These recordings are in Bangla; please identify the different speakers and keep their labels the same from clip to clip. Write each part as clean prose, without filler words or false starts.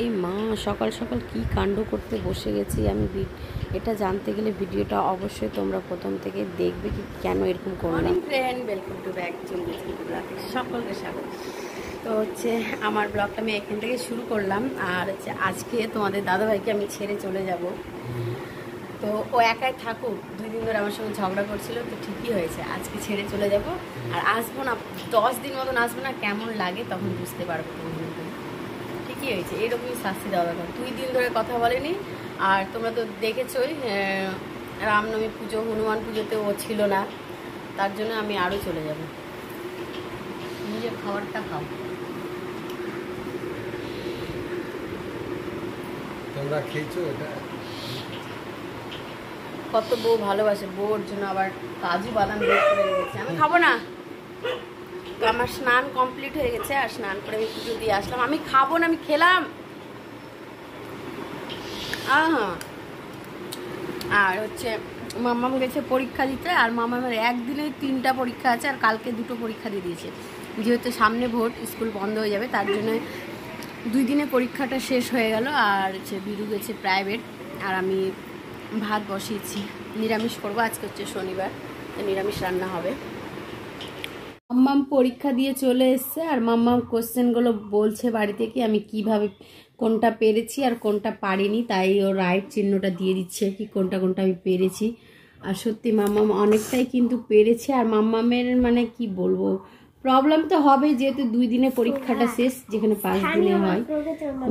Speaker 1: এই মা সকাল সকাল কি কাণ্ড করতে বসে গেছি আমি। এটা জানতে গেলে ভিডিওটা অবশ্যই তোমরা প্রথম থেকে দেখবে কি কেন এরকম করলাম। ফ্রেন্ড, ওয়েলকাম টু ব্যাক সকলকে স্বাগত। তো হচ্ছে আমার ব্লগটা আমি এখান থেকে শুরু করলাম। আর হচ্ছে আজকে তোমাদের দাদাভাইকে আমি ছেড়ে চলে যাব। তো ও একাই থাকুক, 2 দিন ধরে আমার সঙ্গে ঝগড়া করছিল, তো ঠিকই হয়েছে, আজকে ছেড়ে চলে যাব। আর আসবো না, 10 দিন মতন আসবো না, কেমন লাগে তখন বুঝতে পারবো। ঠিকই হয়েছে, এরকমই শাস্তি দেওয়া দরকার। 2 দিন ধরে কথা বলেনি। আর তোমরা তো দেখেছই রামনবমী পুজো, হনুমান পুজোতে ও ছিল না, তার জন্য আমি আরও চলে যাব। নিজের খাবারটা খাও।
Speaker 2: তোমরা খেয়েছো এটা?
Speaker 1: কত বউ ভালোবাসে, বউর জন্য আবার কাজু বাদাম বের করে রেখেছে। আমি খাবো না। তো আমার স্নান কমপ্লিট হয়ে গেছে, আর স্নান করে আমি পুজো দিয়ে আসলাম। আমি খাবো না, আমি খেলাম। আর হচ্ছে মাম্মাম গেছে পরীক্ষা দিতে, আর মামামের একদিনে 3টা পরীক্ষা আছে, আর কালকে 2টো পরীক্ষা দিয়ে দিয়েছে। যেহেতু সামনে ভোট, স্কুল বন্ধ হয়ে যাবে, তার জন্য 2 দিনে পরীক্ষাটা শেষ হয়ে গেল। আর হচ্ছে বিরু গেছে প্রাইভেট, আর আমি ভাত বসিয়েছি। নিরামিষ করবো, আজকে হচ্ছে শনিবার, তো নিরামিষ রান্না হবে। মাম্মাম পরীক্ষা দিয়ে চলে এসছে, আর মাম্মাম কোশ্চেনগুলো বলছে বাড়িতে কি আমি কিভাবে কোনটা পেরেছি আর কোনটা পারিনি, তাই ও রাইট চিহ্নটা দিয়ে দিচ্ছে কি কোনটা কোনটা আমি পেরেছি। আর সত্যি মাম্মাম অনেকটাই কিন্তু পেরেছে। আর মাম্মামের মানে কি বলবো, প্রবলেম তো হবে, যেহেতু 2 দিনে পরীক্ষাটা শেষ, যেখানে 5 দিনে হয়।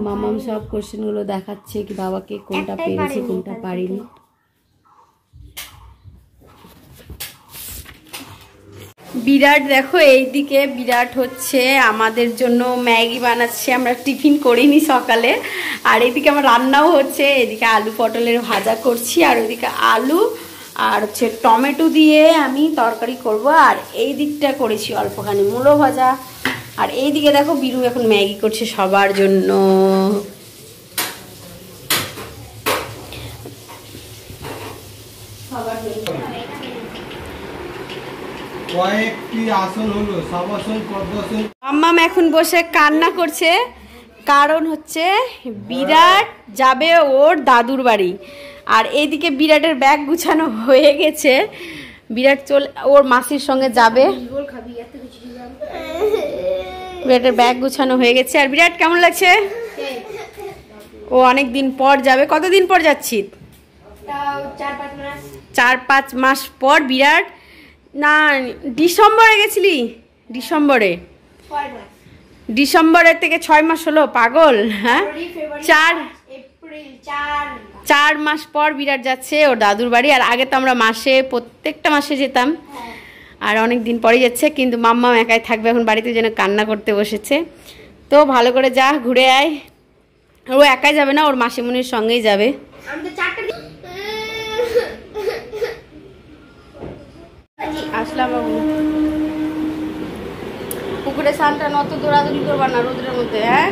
Speaker 1: মাম্মাম সব কোশ্চেনগুলো দেখাচ্ছে কি বাবাকে কোনটা পেরেছি কোনটা পারিনি। বিরাট দেখো, এইদিকে বিরাট হচ্ছে আমাদের জন্য ম্যাগি বানাচ্ছে, আমরা টিফিন করিনি সকালে। আর এইদিকে আমার রান্নাও হচ্ছে, এদিকে আলু পটলের ভাজা করছি, আর ওইদিকে আলু আর হচ্ছে টমেটো দিয়ে আমি তরকারি করব। আর এই দিকটা করেছি অল্পখানি মূলো ভাজা। আর এইদিকে দেখো বিরু এখন ম্যাগি করছে সবার জন্য। সবার জন্য মাম্মাম এখন বসে কান্না করছে, কারণ হচ্ছে বিরাট যাবে ওর দাদুর বাড়ি। আর এইদিকে বিরাটের ব্যাগ গুছানো হয়ে গেছে, বিরাট ওর মাসির সঙ্গে যাবে। বিরাটের ব্যাগ গুছানো হয়ে গেছে। আর বিরাট কেমন লাগছে? ও অনেক দিন পর যাবে। কতদিন পর যাচ্ছি? 4-5 মাস পর। বিরাট না, ডিসেম্বরে গেছিলি? ডিসেম্বরের থেকে 6 মাস হলো, পাগল। হ্যাঁ, 4 মাস পর বিরাট যাচ্ছে ওর দাদুর বাড়ি। আর আগে তো আমরা প্রত্যেকটা মাসে যেতাম, আর অনেক দিন পরে যাচ্ছে। কিন্তু মাম্মা একাই থাকবে এখন বাড়িতে, যেন কান্না করতে বসেছে। তো ভালো করে যা, ঘুরে আয়। ও একাই যাবে না, ওর মাসিমণির সঙ্গেই যাবে। আসলাম বাবু, পুকুরে স্নানটা নত দৌড়াদৌড়ি করবা না রোদের মধ্যে। হ্যাঁ,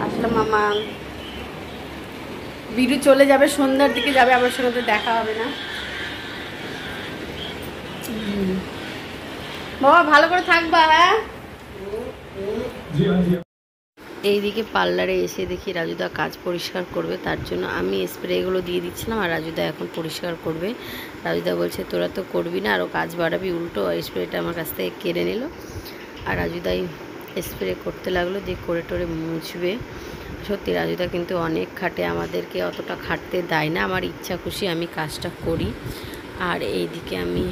Speaker 1: আসলাম মামা। বিরু চলে যাবে, সন্ধ্যার দিকে যাবে, আমার সঙ্গে দেখা হবে না। বাবা ভালো করে থাকবা। হ্যাঁ, এইদিকে পার্লারে এসে দেখি রাজুদা কাজ পরিষ্কার করবে, তার জন্য আমি স্প্রেগুলো দিয়ে দিচ্ছিলাম, আর রাজুদা এখন পরিষ্কার করবে। রাজুদা বলছে তোরা তো করবি না, আরও কাজ বাড়াবি, উল্টো স্প্রেটা আমার কাছ থেকে কেড়ে নিল। আর রাজুদাই স্প্রে করতে লাগলো, দিয়ে করে টোরে মুছবে। সত্যি রাজুদা কিন্তু অনেক খাটে, আমাদেরকে অতটা খাটতে দেয় না। আমার ইচ্ছা খুশি আমি কাজটা করি। আর এইদিকে আমি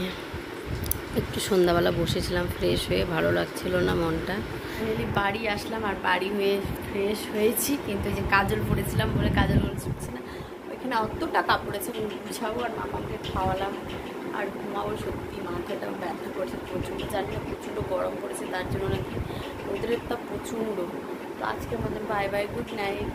Speaker 1: একটু সন্ধ্যাবেলা বসেছিলাম ফ্রেশ হয়ে, ভালো লাগছিল না মনটা। বাড়ি আসলাম, আর বাড়ি হয়ে ফ্রেশ হয়েছি, কিন্তু এই যে কাজল পরেছিলাম বলে কাজলগুলো ছুটছে না। ওইখানে অতটা কাপড় আছে, গুছাবো, আর মামাকে খাওয়ালাম আর ঘুমাবো। সত্যি মাথাটা ব্যথা করছে প্রচণ্ড, জানি না প্রচণ্ড গরম পড়েছে, তার জন্য নাকি রোদের তাপ প্রচণ্ড। তো আজকের মতন বাই বাই, গুড নাইট।